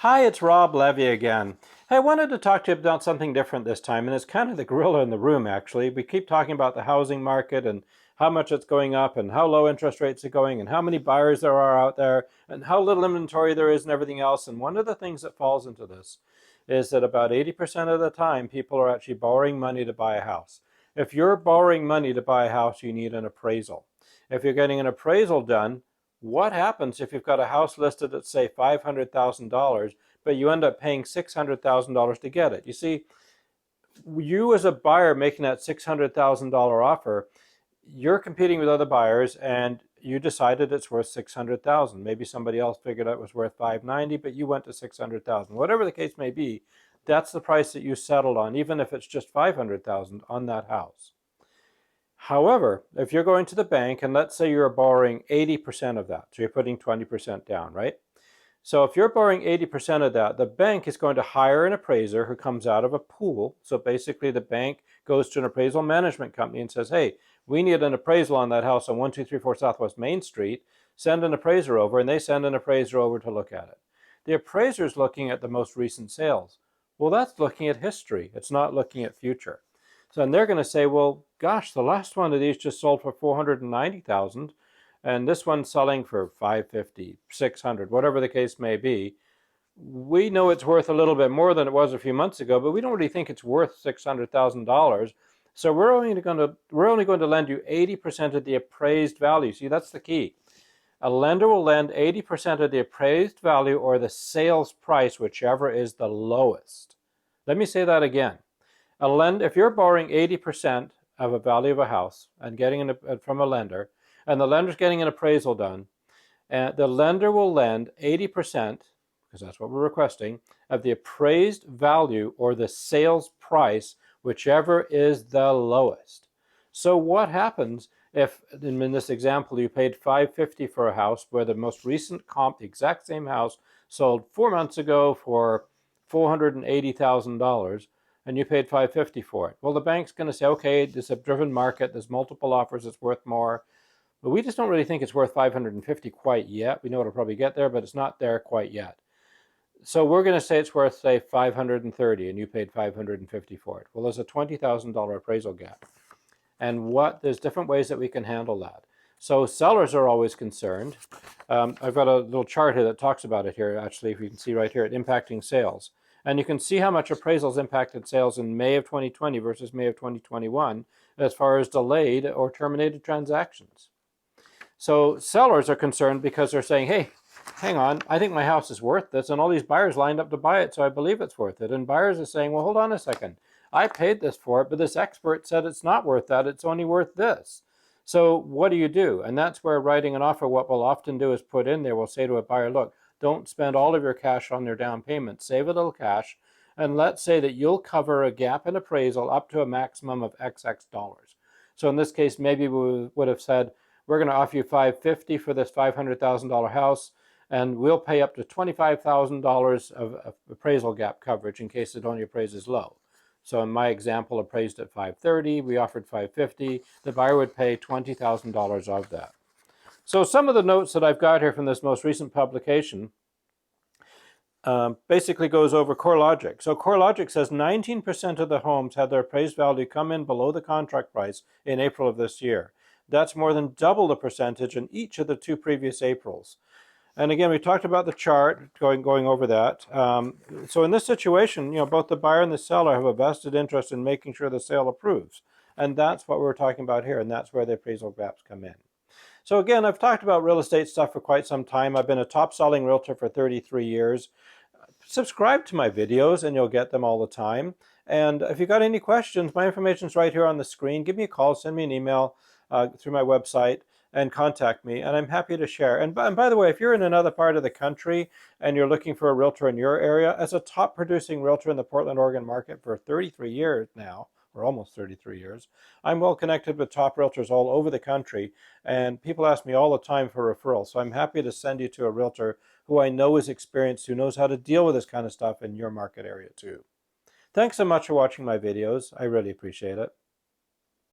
Hi, it's Rob Levy again. Hey, I wanted to talk to you about something different this time, and it's kind of the gorilla in the room, actually. We keep talking about the housing market and how much it's going up and how low interest rates are going and how many buyers there are out there and how little inventory there is and everything else. And one of the things that falls into this is that about 80% of the time, people are actually borrowing money to buy a house. If you're borrowing money to buy a house, you need an appraisal. If you're getting an appraisal done, what happens if you've got a house listed at, say, $500,000, but you end up paying $600,000 to get it? You see, you as a buyer making that $600,000 offer, you're competing with other buyers and you decided it's worth $600,000. Maybe somebody else figured out it was worth $590,000, but you went to $600,000. Whatever the case may be, that's the price that you settled on, even if it's just $500,000 on that house. However, if you're going to the bank and let's say you're borrowing 80% of that, so you're putting 20% down, right? So if you're borrowing 80% of that, the bank is going to hire an appraiser who comes out of a pool. So basically the bank goes to an appraisal management company and says, hey, we need an appraisal on that house on 1234 Southwest Main Street. Send an appraiser over, and they send an appraiser over to look at it. The appraiser is looking at the most recent sales. Well, that's looking at history. It's not looking at future. So, and they're going to say, well, gosh, the last one of these just sold for $490,000, and this one's selling for $550, $600, whatever the case may be. We know it's worth a little bit more than it was a few months ago, but we don't really think it's worth $600,000. So we're only going to lend you 80% of the appraised value. See, that's the key. A lender will lend 80% of the appraised value or the sales price, whichever is the lowest. Let me say that again. If you're borrowing 80% of a value of a house and getting it from a lender, and the lender's getting an appraisal done, the lender will lend 80%, because that's what we're requesting, of the appraised value or the sales price, whichever is the lowest. So what happens if, in this example, you paid $550 for a house where the most recent comp, the exact same house, sold 4 months ago for $480,000, and you paid $550 for it? Well, the bank's going to say, okay, it's a driven market, there's multiple offers, it's worth more, but we just don't really think it's worth $550 quite yet. We know it'll probably get there, but it's not there quite yet. So we're going to say it's worth, say, $530, and you paid $550 for it. Well, there's a $20,000 appraisal gap. And there's different ways that we can handle that. So sellers are always concerned. I've got a little chart here that talks about it here, actually, if you can see right here, impacting sales. And you can see how much appraisals impacted sales in May of 2020 versus May of 2021 as far as delayed or terminated transactions. So sellers are concerned because they're saying, hey, hang on, I think my house is worth this, and all these buyers lined up to buy it, so I believe it's worth it. And buyers are saying, well, hold on a second. I paid this for it, but this expert said it's not worth that. It's only worth this. So what do? And that's where writing an offer, what we'll often do is put in there, we'll say to a buyer, look, don't spend all of your cash on their down payment. Save a little cash, and let's say that you'll cover a gap in appraisal up to a maximum of XX dollars. So in this case, maybe we would have said, we're going to offer you $550 for this $500,000 house, and we'll pay up to $25,000 of appraisal gap coverage in case it only appraises low. So in my example, appraised at $530, we offered $550. The buyer would pay $20,000 of that. So some of the notes that I've got here from this most recent publication basically goes over CoreLogic. So CoreLogic says 19% of the homes had their appraised value come in below the contract price in April of this year. That's more than double the percentage in each of the 2 previous Aprils. And again, we talked about the chart, going over that. So in this situation, both the buyer and the seller have a vested interest in making sure the sale approves. And that's what we're talking about here, and that's where the appraisal gaps come in. So again, I've talked about real estate stuff for quite some time. I've been a top-selling realtor for 33 years. Subscribe to my videos, and you'll get them all the time. And if you've got any questions, my information's right here on the screen. Give me a call, send me an email through my website, and contact me, and I'm happy to share. And by the way, if you're in another part of the country and you're looking for a realtor in your area, as a top producing realtor in the Portland, Oregon market for 33 years now, or almost 33 years, I'm well connected with top realtors all over the country, and people ask me all the time for referrals. So I'm happy to send you to a realtor who I know is experienced, who knows how to deal with this kind of stuff in your market area too. Thanks so much for watching my videos. I really appreciate it.